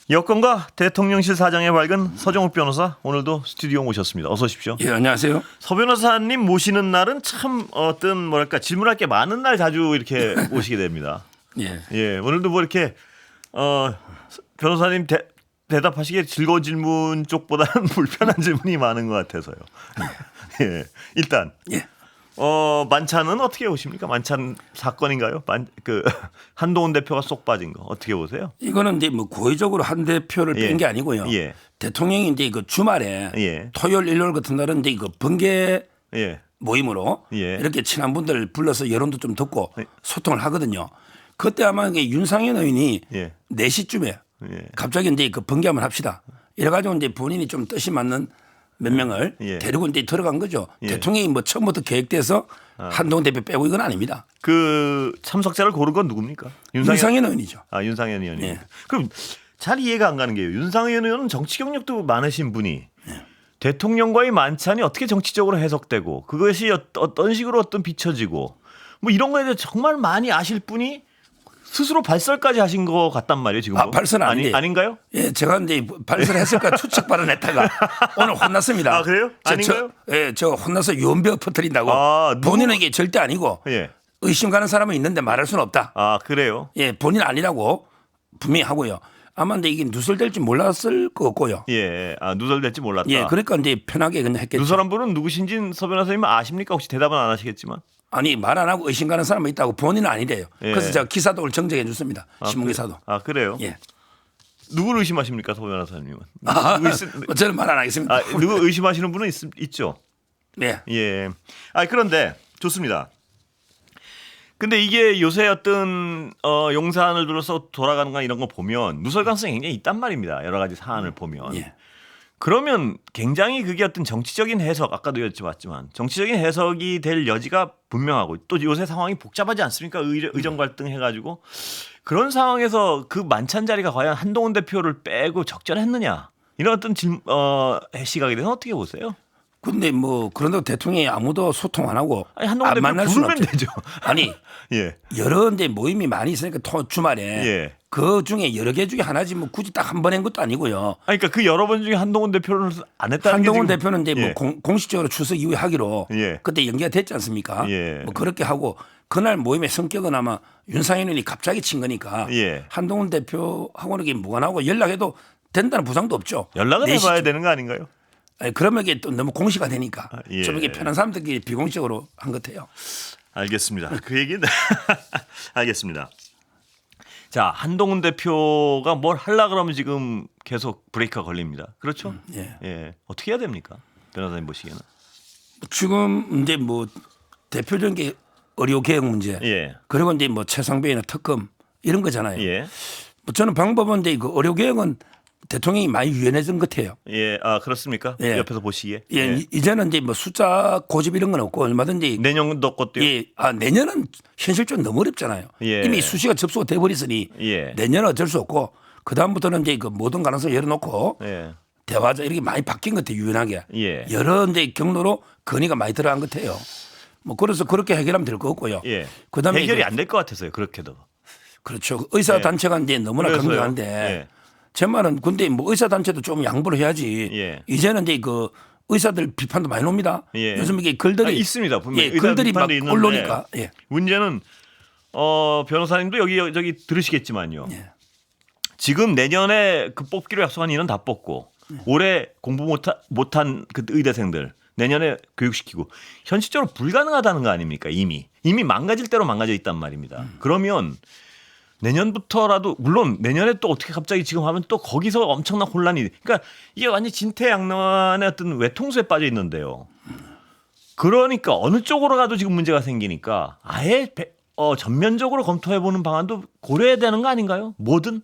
여권과 대통령실 사장의 밝은 서정욱 변호사 오늘도 스튜디오 모셨습니다. 어서 오십시오. 예, 안녕하세요. 서 변호사님 모시는 날은 참 어떤 뭐랄까 질문할 게 많은 날 자주 이렇게 모시게 됩니다. 예. 예, 오늘도 뭐 이렇게 변호사님 대답하시기에 즐거운 질문 쪽보다는 불편한 질문이 많은 것 같아서요. 예, 일단 예. 만찬은 어떻게 보십니까? 만찬 사건인가요? 한동훈 대표가 쏙 빠진 거 어떻게 보세요? 이거는 이제 뭐 고의적으로 한 대표를 뺀 게 아니고요. 예. 대통령이 이제 그 주말에 예. 토요일, 일요일 같은 날은 이제 그 번개 예. 모임으로 예. 이렇게 친한 분들 불러서 여론도 좀 듣고 소통을 하거든요. 그때 아마 윤상현 의원이 예. 4시쯤에 예. 갑자기 이제 그 번개 한번 합시다. 이래가지고 이제 본인이 좀 뜻이 맞는 몇 명을 예. 데리고 이제 들어간 거죠. 예. 대통령이 뭐 처음부터 계획돼서 한동훈 대표 빼고 이건 아닙니다. 그 참석자를 고른 건 누굽니까? 윤상현 의원이죠. 윤상현 의원이. 예. 그럼 잘 이해가 안 가는 게요. 윤상현 의원은 정치 경력도 많으신 분이 대통령과의 만찬이 어떻게 정치적으로 해석되고 그것이 어떤 식으로 비춰지고 뭐 이런 거에 대해 정말 많이 아실 분이 스스로 발설까지 하신 것 같단 말이에요. 지금 발설 아닌가요? 예, 제가 이제 발설했을까 추측 발언했다가 오늘 혼났습니다. 아, 그래요? 아닌가요? 저 혼나서 유언비어 퍼뜨린다고. 누구? 본인은 이게 절대 아니고 예. 의심 가는 사람은 있는데 말할 수는 없다. 아, 그래요? 예, 본인 아니라고 분명히 하고요. 아마 근데 이게 누설될 줄 몰랐을 것 같고요. 예. 누설될지 몰랐다. 예, 그러니까 이제 편하게 그냥 했겠죠. 누설한 분은 누구신지 서 변호사님 아십니까? 혹시 대답은 안 하시겠지만. 아니 말 안 하고 의심 가는 사람은 있다고 본인은 아니래요. 예. 그래서 제가 기사도 오늘 정정해 줬습니다. 신문 기사도. 그래요? 예. 누구를 의심하십니까? 서 변호사님은. 저는 말 안 하겠습니다. 누구 의심하시는 분은 있죠. 네. 예. 그런데 좋습니다. 근데 이게 요새 어떤 용산을 둘러서 돌아가는 거 이런 거 보면 누설 가능성이 굉장히 있단 말입니다. 여러 가지 사안을 보면. 예. 그러면 굉장히 그게 어떤 정치적인 해석 아까도 여쭤봤지만 정치적인 해석이 될 여지가 분명하고 또 요새 상황이 복잡하지 않습니까? 의정 갈등 해가지고 그런 상황에서 그 만찬 자리가 과연 한동훈 대표를 빼고 적절했느냐 이런 어떤 시각에 대해서 어떻게 보세요? 근데 뭐 그런다고 대통령이 아무도 소통 안 하고 한동훈 안 대표 만날 수는 부르면 없죠. 되죠. 아니 예. 여러 이제 모임이 많이 있으니까 주말에 예. 그 중에 여러 개 중에 하나지 뭐 굳이 딱 한 번 한 것도 아니고요. 그러니까 그 여러 번 중에 한동훈 대표를 안 했다는 한동훈 게 지금 대표는 이제 예. 뭐 공식적으로 출석 이후에 하기로 예. 그때 연기가 됐지 않습니까? 예. 뭐 그렇게 하고 그날 모임의 성격은 아마 윤상현 의원이 갑자기 친 거니까 예. 한동훈 대표하고는 이게 무관하고 연락해도 된다는 보장도 없죠. 연락은 4시쯤. 해봐야 되는 거 아닌가요? 아니, 그러면 이게 또 너무 공시가 되니까 예. 좀 이게 편한 사람들끼리 비공식적으로 한 것 같아요. 알겠습니다. 그 얘기는 알겠습니다. 자, 한동훈 대표가 뭘 하려 그러면 지금 계속 브레이크가 걸립니다. 그렇죠? 예. 예. 어떻게 해야 됩니까? 변호사님 보시기에는. 지금 이제 뭐 대표적인 게 의료 개혁 문제, 예. 그리고 이제 뭐 최상병이나 특검 이런 거잖아요. 예. 뭐 저는 방법은 이제 그 의료 개혁은 대통령이 많이 유연해진 것 같아요. 예. 그렇습니까? 예. 옆에서 보시기에. 예, 이제는 이제 뭐 숫자 고집 이런 건 없고 얼마든지 내년도 것도요. 예, 내년은 현실적으로 너무 어렵잖아요. 예. 이미 수시가 접수가 돼버렸으니 예. 내년은 어쩔 수 없고 그 다음부터는 이제 그 모든 가능성 열어놓고 예. 대화자 이렇게 많이 바뀐 것 같아요. 유연하게 예. 여러 이제 경로로 건의가 많이 들어간 것 같아요. 뭐 그래서 그렇게 해결하면 될 것 같고요. 예. 그다음에 해결이 안 될 것 같아서요. 그렇게도. 그렇죠. 의사 단체가 이제 너무나 그래서요. 강력한데 예. 제 말은 근데 뭐 의사 단체도 좀 양보를 해야지. 예. 이제는 이제 그 의사들 비판도 많이 옵니다. 예. 요즘 이게 글들이 있습니다. 분명히 예, 글들이 막 비판도 있는데 올라오니까. 예. 문제는 변호사님도 여기 들으시겠지만요. 예. 지금 내년에 그 뽑기로 약속한 인원 다 뽑고 올해 공부 못한 그 의대생들 내년에 교육시키고 현실적으로 불가능하다는 거 아닙니까? 이미 망가질 대로 망가져 있단 말입니다. 그러면 내년부터라도 물론 내년에 또 어떻게 갑자기 지금 하면 또 거기서 엄청난 혼란이 그러니까 이게 완전 진퇴양난의 어떤 외통수에 빠져 있는데요. 그러니까 어느 쪽으로 가도 지금 문제가 생기니까 아예 전면적으로 검토해보는 방안도 고려해야 되는 거 아닌가요? 뭐든.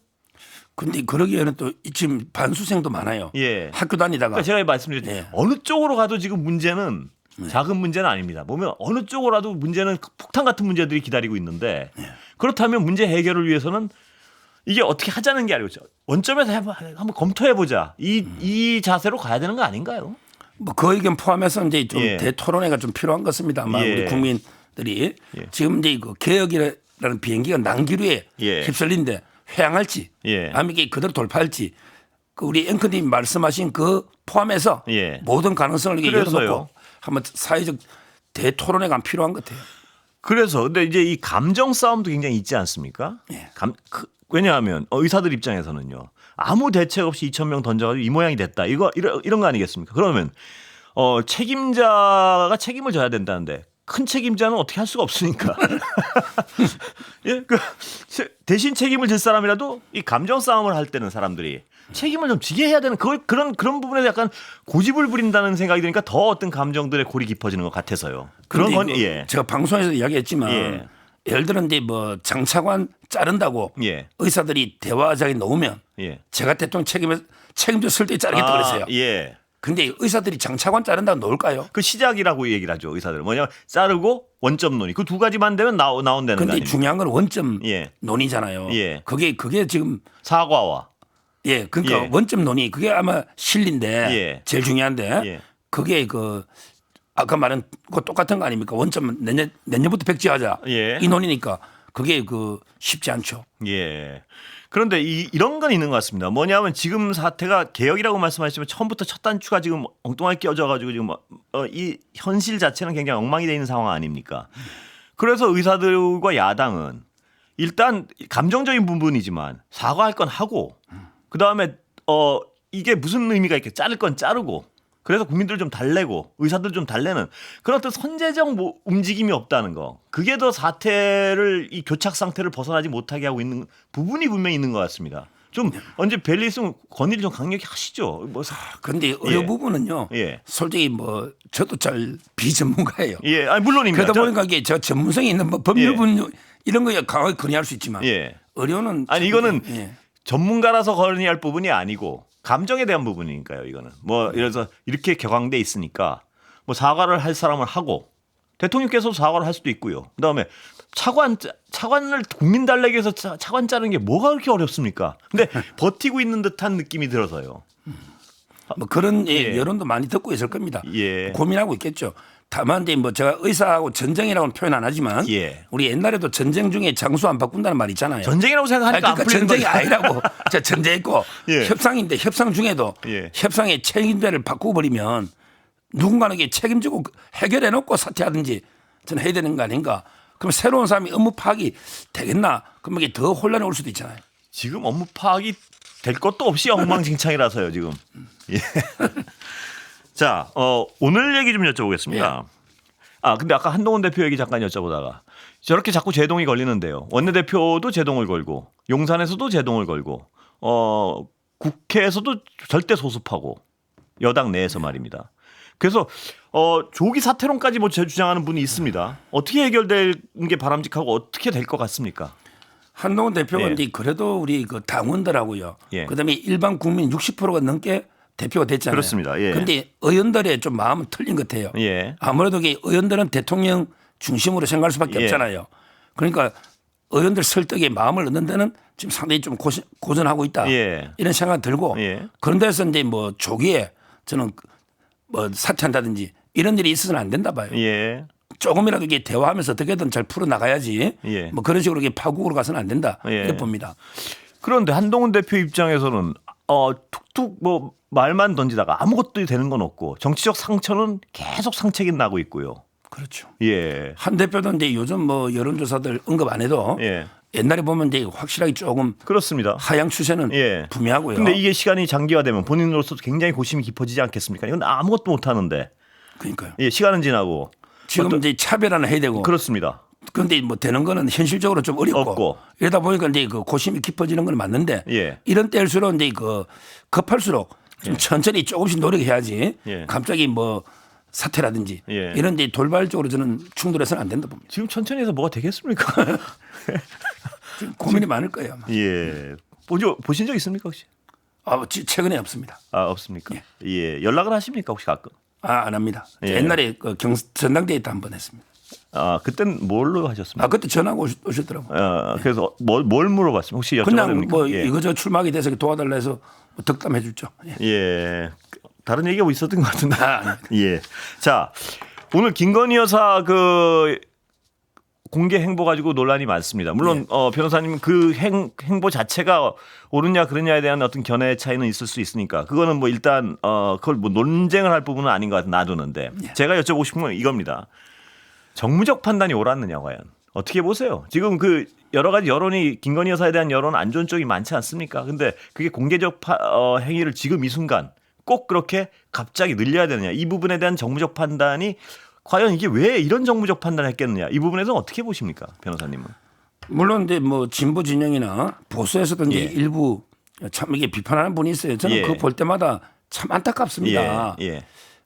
근데 그러기에는 또 지금 반수생도 많아요. 예. 학교 다니다가 그러니까 제가 말씀드렸죠. 예. 어느 쪽으로 가도 지금 문제는 작은 문제는 아닙니다. 보면 어느 쪽으로 가도 문제는 폭탄 같은 문제들이 기다리고 있는데 그렇다면 문제 해결을 위해서는 이게 어떻게 하자는 게 아니고 원점에서 한번 검토해보자. 이 자세로 가야 되는 거 아닌가요? 뭐 그 의견 포함해서 이제 좀 예. 대토론회가 좀 필요한 것입니다. 아마 예. 우리 국민들이 예. 지금 이제 그 개혁이라는 비행기가 난기류에 예. 휩쓸린데 회항할지 예. 아니면 이게 그대로 돌파할지 그 우리 앵커님 말씀하신 그 포함해서 예. 모든 가능성을 이렇게 그래서요. 열어놓고 한번 사회적 대토론회가 필요한 것 같아요. 그래서 근데 이제 이 감정 싸움도 굉장히 있지 않습니까? 예. 왜냐하면 의사들 입장에서는요. 아무 대책 없이 2,000명 던져가지고 이 모양이 됐다. 이런 거 아니겠습니까? 그러면 책임자가 책임을 져야 된다는데 큰 책임자는 어떻게 할 수가 없으니까. 예, 대신 책임을 질 사람이라도 이 감정 싸움을 할 때는 사람들이 책임을 좀 지게 해야 되는 그런 부분에 약간 고집을 부린다는 생각이 드니까 더 어떤 감정들의 골이 깊어지는 것 같아서요. 그런 건 예. 제가 방송에서 이야기했지만 예. 예를 들어 이제 뭐 장차관 자른다고 예. 의사들이 대화장에 놓으면 예. 제가 대통령 책임져 쓸 때 자르겠다 그랬어요. 예. 근데 의사들이 장차관 자른다고 놓을까요? 그 시작이라고 얘기를 하죠. 의사들은 뭐냐면 자르고 원점 논의 그 두 가지만 되면 나온다는 거 근데 아닙니까? 중요한 건 원점 예. 논의잖아요. 예. 그게 지금 사과와 예 그러니까 예. 원점 논의 그게 아마 실리인데 예. 제일 중요한데 예. 그게 그 아까 말한 거 똑같은 거 아닙니까? 원점 내년부터 백지하자 예. 이 논의니까 그게 그 쉽지 않죠. 예. 그런데 이런 건 있는 것 같습니다. 뭐냐면 지금 사태가 개혁이라고 말씀하시지만 처음부터 첫 단추가 지금 엉뚱하게 끼어져가지고 지금 이 현실 자체는 굉장히 엉망이 되어 있는 상황 아닙니까? 그래서 의사들과 야당은 일단 감정적인 부분이지만 사과할 건 하고 그 다음에 이게 무슨 의미가 있게 자를 건 자르고 그래서 국민들 좀 달래고 의사들 좀 달래는 그런 어떤 선제적 움직임이 없다는 거. 그게 더 사태를 이 교착 상태를 벗어나지 못하게 하고 있는 부분이 분명히 있는 것 같습니다. 좀 언제 벨리 있으면 건의를 좀 강력히 하시죠. 그런데 의료 예. 부분은요. 예. 솔직히 뭐 저도 잘 비전문가예요. 예, 아니 물론입니다. 그러다 보니까 이게 저 전문성이 있는 뭐 법률 예. 분 이런 거에 강하게 건의할 수 있지만 예. 의료는 아니 이거는 예. 전문가라서 건의할 부분이 아니고 감정에 대한 부분이니까요. 이거는 뭐 이래서 이렇게 격앙돼 있으니까 뭐 사과를 할 사람을 하고 대통령께서도 사과를 할 수도 있고요. 그다음에 차관을 국민 달래기 위해서 차관 자르는 게 뭐가 그렇게 어렵습니까? 근데 버티고 있는 듯한 느낌이 들어서요. 뭐 그런 예. 여론도 많이 듣고 있을 겁니다. 예. 고민하고 있겠죠. 다만 이제 뭐 제가 의사하고 전쟁이라고는 표현 안 하지만 예. 우리 옛날에도 전쟁 중에 장수 안 바꾼다는 말 있잖아요. 전쟁이라고 생각하니까 그러니까 안 풀리는 전쟁이 거죠. 아니라고 제가 전쟁했고 예. 협상인데 협상 중에도 예. 협상의 책임자를 바꾸고 버리면 누군가는 이게 책임지고 해결해 놓고 사퇴하든지 저는 해야 되는 거 아닌가. 그럼 새로운 사람이 업무 파악이 되겠나. 그러면 이게 더 혼란이 올 수도 있잖아요. 지금 업무 파악이 될 것도 없이 엉망진창이라서요 지금. 예. 자, 오늘 얘기 좀 여쭤보겠습니다. 근데 아까 한동훈 대표 얘기 잠깐 여쭤보다가 저렇게 자꾸 제동이 걸리는데요. 원내대표도 제동을 걸고 용산에서도 제동을 걸고 국회에서도 절대 소습하고 여당 내에서 말입니다. 그래서 조기 사퇴론까지 뭐 주장하는 분이 있습니다. 어떻게 해결될 게 바람직하고 어떻게 될 것 같습니까? 한동훈 대표가 예. 이제 그래도 우리 그 당원들하고요. 예. 그다음에 일반 국민 60%가 넘게 대표가 됐잖아요. 그렇습니다. 예. 그런데 의원들의 좀 마음은 틀린 것 같아요. 예. 아무래도 이게 의원들은 대통령 중심으로 생각할 수밖에 예. 없잖아요. 그러니까 의원들 설득에 마음을 얻는 데는 지금 상당히 좀 고전하고 있다. 예. 이런 생각이 들고 예. 그런 데서 이제 뭐 조기에 저는 뭐 사퇴한다든지 이런 일이 있어서는 안 된다 봐요. 예. 조금이라도 이게 대화하면서 어떻게든 잘 풀어 나가야지. 예. 뭐 그런 식으로 이게 파국으로 가서는 안 된다. 예. 이렇게 봅니다. 그런데 한동훈 대표 입장에서는 툭툭 뭐 말만 던지다가 아무것도 되는 건 없고 정치적 상처는 계속 상책이 나고 있고요. 그렇죠. 예. 한 대표도 이제 요즘 뭐 여론조사들 언급 안 해도 예. 옛날에 보면 이제 확실하게 조금 그렇습니다. 하향 추세는 예. 분명하고요. 근데 이게 시간이 장기화되면 본인으로서도 굉장히 고심이 깊어지지 않겠습니까? 이건 아무것도 못 하는데. 그러니까요. 예, 시간은 지나고. 지금 이제 차별화는 해야 되고. 그렇습니다. 그런데 뭐 되는 거는 현실적으로 좀 어렵고. 없고. 이러다 보니까 이제 그 고심이 깊어지는 건 맞는데. 예. 이런 때일수록 이제 그 급할수록 좀 천천히 조금씩 노력해야지. 예. 갑자기 뭐 사태라든지 예. 이런 데 돌발적으로 저는 충돌해서는 안 된다 봅니다. 지금 천천히 해서 뭐가 되겠습니까? 지금 고민이 많을 거예요. 아마. 예. 보신 적 있습니까 혹시? 최근에 없습니다. 없습니까? 예. 연락을 하십니까 혹시 가끔? 안 합니다. 예. 옛날에 그 전당대회 때 한 번 했습니다. 그때는 뭘로 하셨습니까? 그때 전화가 오셨더라고요. 그래서 뭘 물어봤습니까? 혹시 여쭤봐도 그냥 됩니까? 뭐 예. 이거저 출마하게 돼서 도와달라 해서 뭐 덕담해 줬죠. 예. 예. 다른 얘기가 뭐 있었던 것 같은데. 아닙니다. 예. 자, 오늘 김건희 여사 그 공개 행보 가지고 논란이 많습니다. 물론 변호사님 그 행보 자체가 옳으냐 그러냐에 대한 어떤 견해 차이는 있을 수 있으니까 그거는 뭐 일단 그걸 뭐 논쟁을 할 부분은 아닌 것 같아 놔두는데 제가 여쭤보고 싶은 건 이겁니다. 정무적 판단이 옳았느냐 과연 어떻게 보세요? 지금 그 여러 가지 여론이 김건희 여사에 대한 여론 안 좋은 쪽이 많지 않습니까? 근데 그게 공개적 행위를 지금 이 순간 꼭 그렇게 갑자기 늘려야 되느냐 이 부분에 대한 정무적 판단이 과연 이게 왜 이런 정무적 판단을 했겠느냐 이 부분에서 어떻게 보십니까 변호사님은? 물론 이제 뭐 진보 진영이나 보수에서도 이제 일부 참 이게 비판하는 분이 있어요. 저는 그거 볼 때마다 참 안타깝습니다.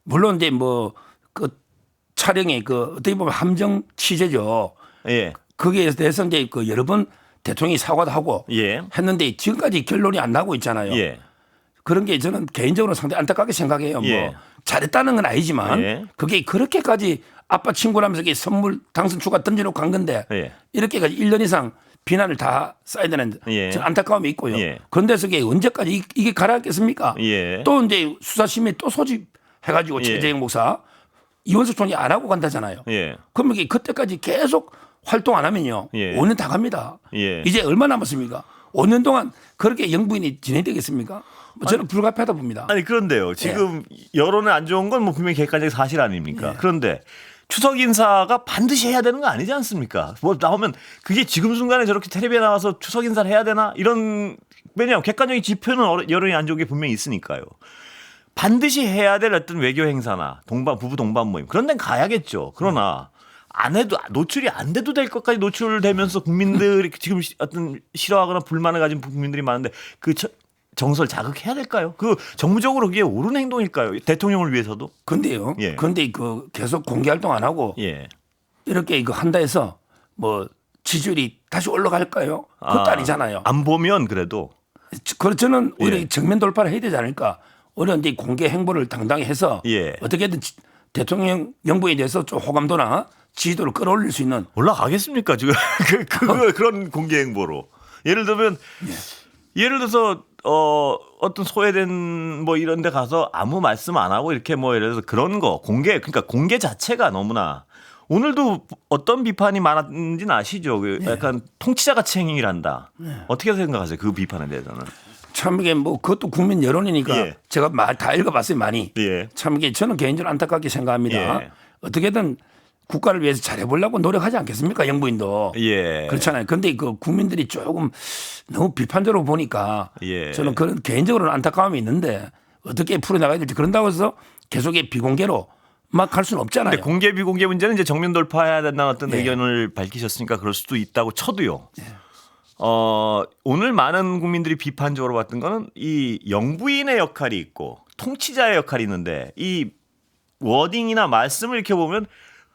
물론 이제 뭐 그 촬영의 그 어떻게 보면 함정 취재죠. 거기에 대해서 이제 그 여러 번 대통령이 사과도 하고 했는데 지금까지 결론이 안 나고 있잖아요. 그런 게 저는 개인적으로 상당히 안타깝게 생각해요. 뭐 잘했다는 건 아니지만 그게 그렇게까지 아빠 친구라면서 이게 선물 당선 축하 던져놓고 간 건데 이렇게까지 1년 이상 비난을 다 쌓아야 되는 저는 안타까움이 있고요. 그런데서 이게 언제까지 이게 가라앉겠습니까? 또 이제 수사심의 또 소집해가지고 최재형 목사 이원석 총리 안 하고 간다잖아요. 그러면 이게 그때까지 계속 활동 안 하면요. 5년 다 갑니다. 이제 얼마 남았습니까? 5년 동안 그렇게 영부인이 진행되겠습니까? 저는 불가피하다 봅니다. 아니 그런데요. 지금 여론에 안 좋은 건 뭐 분명히 객관적인 사실 아닙니까? 그런데 추석 인사가 반드시 해야 되는 거 아니지 않습니까? 뭐 나오면 그게 지금 순간에 저렇게 텔레비에 나와서 추석 인사를 해야 되나? 이런 왜냐하면 객관적인 지표는 여론이 안 좋은 게 분명히 있으니까요. 반드시 해야 될 어떤 외교 행사나 부부 동반 모임 그런 데는 가야겠죠. 그러나 안 해도 노출이 안 돼도 될 것까지 노출되면서 국민들이 지금 어떤 싫어하거나 불만을 가진 국민들이 많은데 그 정서를 자극해야 될까요? 그 정무적으로 그게 옳은 행동일까요? 대통령을 위해서도? 근데요. 그런데 그 계속 공개 활동 안 하고 이렇게 이거 한다 해서 뭐 지지율이 다시 올라갈까요? 그것도 아니잖아요. 안 보면 그래도. 저는 오히려 정면 돌파를 해야 되지 않을까? 오히려 이제 공개 행보를 당당히 해서 어떻게든 대통령 영부에 대해서 좀 호감도나 지지도를 끌어올릴 수 있는 올라가겠습니까 지금 그런 공개 행보로 예를 들어서 어떤 소외된 뭐 이런 데 가서 아무 말씀 안 하고 이렇게 뭐 예를 들어서 그런 거 그러니까 공개 자체가 너무나 오늘도 어떤 비판이 많았는지는 아시죠? 약간 통치자 같이 행위를 한다. 어떻게 생각하세요? 그 비판에 대해서는. 참 이게 뭐 그것도 국민 여론이니까 제가 다 읽어봤어요 많이. 참 이게 저는 개인적으로 안타깝게 생각합니다. 어떻게든 국가를 위해서 잘해보려고 노력하지 않겠습니까 영부인도. 그렇잖아요. 그런데 그 국민들이 조금 너무 비판적으로 보니까 저는 그런 개인적으로는 안타까움이 있는데 어떻게 풀어나가야 될지 그런다고 해서 계속의 비공개로 막 할 수는 없잖아요. 근데 공개 비공개 문제는 이제 정면 돌파해야 된다는 어떤 의견을 밝히셨으니까 그럴 수도 있다고 쳐도요. 오늘 많은 국민들이 비판적으로 봤던 거는 이 영부인의 역할이 있고 통치자의 역할이 있는데 이 워딩이나 말씀을 이렇게 보면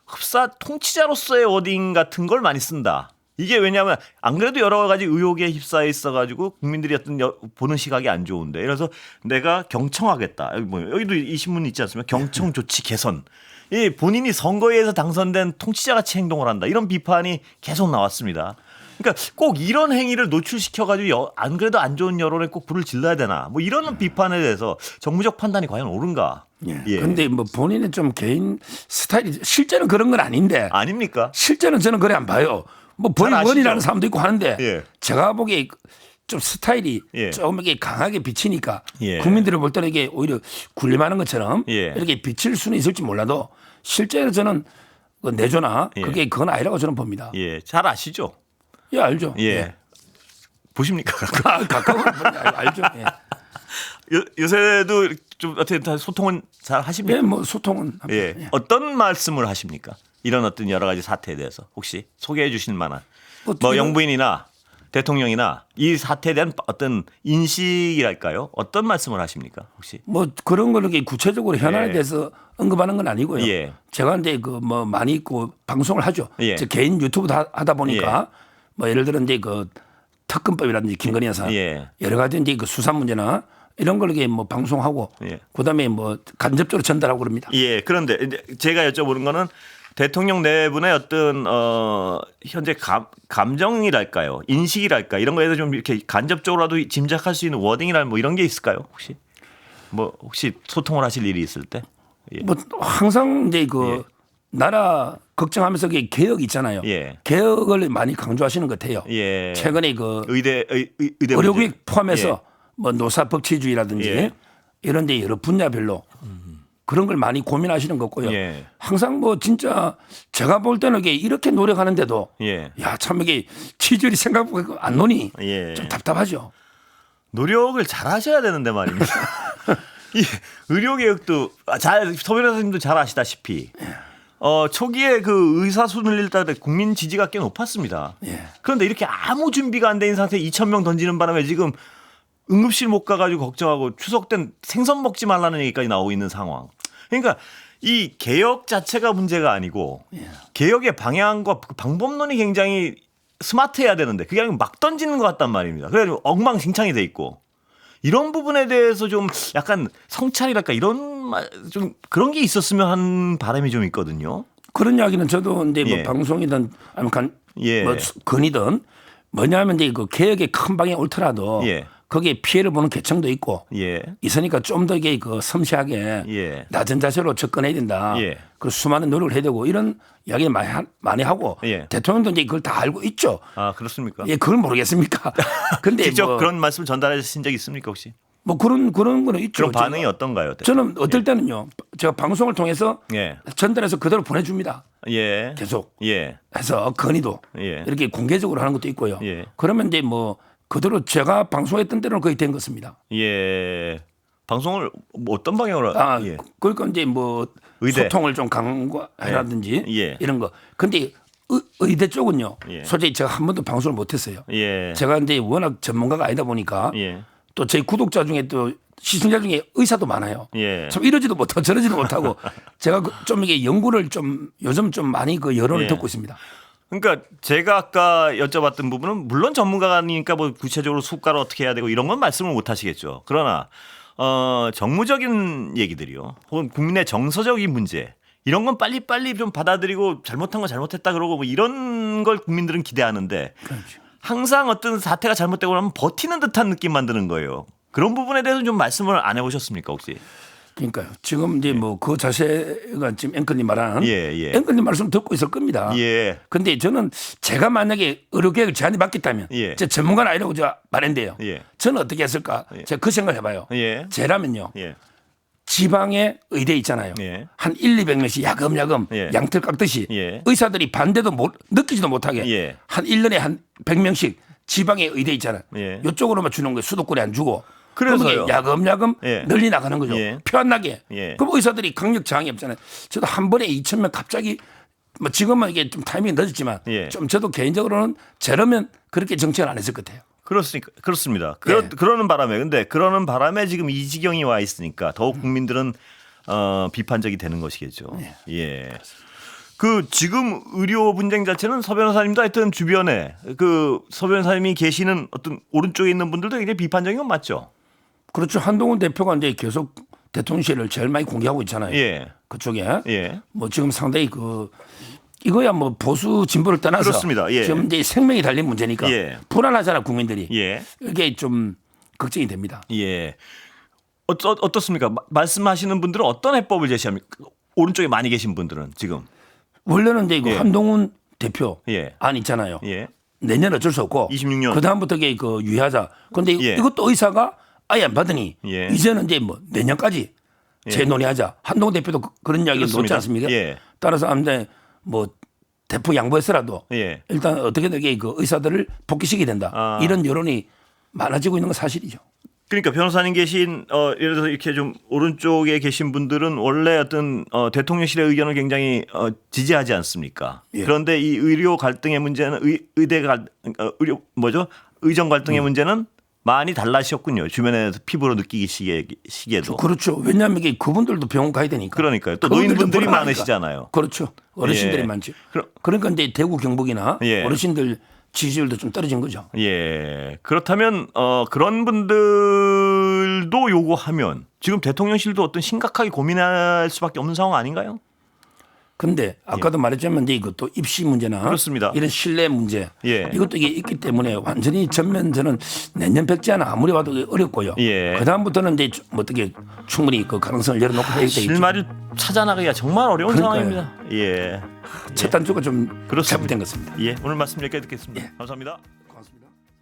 흡사 통치자로서의 워딩 같은 걸 많이 쓴다. 이게 왜냐하면 안 그래도 여러 가지 의혹에 휩싸여 있어가지고 국민들이 어떤 보는 시각이 안 좋은데 그래서 내가 경청하겠다. 여기도 이 신문 있지 않습니까? 경청 조치 개선. 이 본인이 선거에 의해서 당선된 통치자같이 행동을 한다. 이런 비판이 계속 나왔습니다. 그러니까 꼭 이런 행위를 노출시켜가지고 안 그래도 안 좋은 여론에 꼭 불을 질러야 되나. 뭐 이런 비판에 대해서 정무적 판단이 과연 옳은가. 그런데 뭐 본인의 좀 개인 스타일이 실제는 그런 건 아닌데. 아닙니까? 실제는 저는 그래 안 봐요. 뭐 본인이라는 사람도 있고 하는데 제가 보기에 좀 스타일이 조금 이렇게 강하게 비치니까 국민들이 볼 때는 이게 오히려 군림하는 것처럼 이렇게 비칠 수는 있을지 몰라도 실제로 저는 그 내조나 그건 아니라고 저는 봅니다. 잘 아시죠? 알죠. 보십니까? 가까운 알죠. 요새도 좀 어떻게 다 소통은 잘 하십니까? 뭐 소통은 합니다. 어떤 말씀을 하십니까? 이런 어떤 여러 가지 사태에 대해서 혹시 소개해 주실 만한 뭐 영부인이나 대통령이나 이 사태에 대한 어떤 인식이랄까요? 어떤 말씀을 하십니까? 혹시? 뭐 그런 걸 이렇게 구체적으로 현안에 대해서 언급하는 건 아니고요. 제가 이제 그 뭐 많이 있고 방송을 하죠. 제 개인 유튜브도 하다 보니까 뭐 예를 들어 이제 그 특검법이라든지 김건희 여사 여러 가지 이제 그 수사 문제나 이런 걸 이렇게 뭐 방송하고 그다음에 뭐 간접적으로 전달하고 그럽니다. 그런데 이제 제가 여쭤보는 거는 대통령 내분의 어떤 현재 감정이랄까요, 인식이랄까 이런 거에 대해서 좀 이렇게 간접적으로라도 짐작할 수 있는 워딩이나 뭐 이런 게 있을까요? 혹시 소통을 하실 일이 있을 때? 뭐 항상 이제 그 나라 걱정하면서 개혁 있잖아요. 예. 개혁을 많이 강조하시는 것 같아요. 예. 최근에 그 의대 의료구획 포함해서 뭐 노사법치주의라든지 예. 이런 데 여러 분야별로 그런 걸 많이 고민하시는 것 같고요. 예. 항상 뭐 진짜 제가 볼 때는 이렇게 노력하는데도 예. 야, 참 이게 취지율이 생각보다 안 노니 예. 좀 답답하죠. 노력을 잘 하셔야 되는데 말입니다. 이 의료 개혁도 서 변호사님도 잘 아시다시피 초기에 그 의사수 늘릴 때 국민 지지가 꽤 높았습니다. 예. 그런데 이렇게 아무 준비가 안 된 상태에 2,000명 던지는 바람에 지금 응급실 못 가가지고 걱정하고 추석 땐 생선 먹지 말라는 얘기까지 나오고 있는 상황. 그러니까 이 개혁 자체가 문제가 아니고 개혁의 방향과 방법론이 굉장히 스마트해야 되는데 그게 아니고 막 던지는 것 같단 말입니다. 그래가지고 엉망진창이 돼 있고 이런 부분에 대해서 좀 약간 성찰이랄까 이런 좀 그런 게 있었으면 하는 바람이 좀 있거든요. 그런 이야기는 저도 이제 뭐 예. 방송이든 아니면 예. 뭐 건이든 뭐냐면 이제 그 개혁의 큰 방향이 옳더라도 예. 거기에 피해를 보는 계층도 있고 예. 있으니까 좀 더 이게 그 섬세하게 예. 낮은 자세로 접근해야 된다. 예. 그 수많은 노력을 해야 되고 이런 이야기 많이 하고 예. 대통령도 이제 그걸 다 알고 있죠. 아 그렇습니까? 예, 그걸 모르겠습니까? 근데 직접 뭐, 그런 말씀을 전달하신 적 있습니까 혹시? 뭐 그런 거는 있죠. 그런 반응이 어떤가요? 저는 어떨 때는요. 제가 방송을 통해서 예. 전달해서 그대로 보내줍니다. 예. 계속 예. 해서 건의도 예. 이렇게 공개적으로 하는 것도 있고요. 예. 그러면 이제 뭐 그대로 제가 방송했던 대로는 거의 된 것입니다. 예. 방송을 뭐 어떤 방향으로? 아, 예. 그러니까 이제 뭐 의대. 소통을 좀 강화해라든지 예. 이런 거. 근데 의대 쪽은요. 예. 솔직히 제가 한 번도 방송을 못했어요. 예. 제가 이제 워낙 전문가가 아니다 보니까 예. 또 제 구독자 중에 또 시청자 중에 의사도 많아요. 예. 참 이러지도 못하고 저러지도 못하고 제가 좀 이게 연구를 좀 요즘 좀 많이 그 여론을 예. 듣고 있습니다. 그러니까 제가 아까 여쭤봤던 부분은 물론 전문가가 아니니까 뭐 구체적으로 수가를 어떻게 해야 되고 이런 건 말씀을 못 하시겠죠. 그러나 정무적인 얘기들이요. 혹은 국민의 정서적인 문제 이런 건 빨리빨리 좀 받아들이고 잘못한 건 잘못했다 그러고 뭐 이런 걸 국민들은 기대하는데 그렇죠. 항상 어떤 사태가 잘못되고 나면 버티는 듯한 느낌만 드는 거예요. 그런 부분에 대해서는 좀 말씀을 안 해보셨습니까 혹시? 그러니까요. 지금 이제 뭐 그 자세가 지금 앵커님 말한 예. 앵커님 말씀 듣고 있을 겁니다. 예. 근데 저는 제가 만약에 의료계획을 제한테 맡겼다면 예. 제 전문가는 아니라고 제가 말했는데요. 예. 저는 어떻게 했을까? 제가 그 생각을 해봐요. 예. 제라면요. 예. 지방에 의대 있잖아요. 예. 한 200명씩 야금야금 예. 양털 깎듯이 예. 의사들이 반대도 느끼지도 못하게 예. 한 1년에 한 100명씩 지방에 의대 있잖아요. 예. 이쪽으로만 주는 거예요. 수도권에 안 주고. 그래서요. 그게 야금야금 예. 널리 나가는 거죠. 예. 표 안 나게. 예. 그럼 의사들이 강력 저항이 없잖아요. 저도 한 번에 2,000명 갑자기 뭐 지금은 이게 좀 타이밍이 늦었지만 예. 좀 저도 개인적으로는 저러면 그렇게 정책을 안 했을 것 같아요. 그렇습니다. 예. 그러는 바람에 지금 이 지경이 와 있으니까 더욱 국민들은 비판적이 되는 것이겠죠. 예. 그 지금 의료 분쟁 자체는 서 변호사님도 하여튼 주변에 그 서 변호사님이 계시는 어떤 오른쪽에 있는 분들도 굉장히 비판적인 건 맞죠. 그렇죠. 한동훈 대표가 이제 계속 대통령실을 제일 많이 공개하고 있잖아요. 예. 그쪽에 예. 뭐 지금 상당히 이거야 뭐 보수 진보를 떠나서 그렇습니다. 예. 지금 이제 생명이 달린 문제니까 예. 불안하잖아 국민들이. 예. 이게 좀 걱정이 됩니다. 예. 어떻습니까? 말씀하시는 분들은 어떤 해법을 제시합니까? 오른쪽에 많이 계신 분들은 지금. 원래는 이제 예. 한동훈 대표 예. 안 있잖아요. 예. 내년 어쩔 수 없고 26년. 그 다음부터 유의하자. 그런데 예. 이것도 의사가 아예 안 받으니 예. 이제는 이제 뭐 내년까지 재논의하자. 한동훈 대표도 그런 이야기를 놓지 그렇습니다. 않습니까? 예. 따라서 아무튼 뭐 대표 양보해서라도 예. 일단 어떻게든 그 의사들을 복귀시켜야 된다. 아. 이런 여론이 많아지고 있는 건 사실이죠. 그러니까 변호사님 계신 예를 들어서 이렇게 좀 오른쪽에 계신 분들은 원래 어떤 대통령실의 의견을 굉장히 지지하지 않습니까? 예. 그런데 이 의료 갈등의 문제는 의정 갈등의 문제는 많이 달라지셨군요. 주변에서 피부로 느끼시기에도. 그렇죠. 왜냐하면 이게 그분들도 병원 가야 되니까. 그러니까요. 또 그분들도 노인분들이 불안하니까. 많으시잖아요. 그렇죠. 어르신들이 예. 많죠. 그럼- 그러니까 이제 대구 경북이나 예. 어르신들 지지율도 좀 떨어진 거죠. 예. 그렇다면 그런 분들도 요구하면 지금 대통령실도 어떤 심각하게 고민할 수밖에 없는 상황 아닌가요? 근데 아까도 말했지만 이제 이것도 입시 문제나 그렇습니다. 이런 신뢰 문제 예. 이것도 이게 있기 때문에 완전히 전면 저는 내년 백제는 아무리 봐도 어렵고요. 예. 그 다음부터는 이제 뭐 어떻게 충분히 그 가능성을 열어놓고 해야 되겠죠. 실마리를 찾아나가기가 정말 어려운 그러니까요. 상황입니다. 예. 첫 단추가 좀 그렇습니다. 잘못된 것 같습니다. 예. 오늘 말씀 여기까지 듣겠습니다. 감사합니다.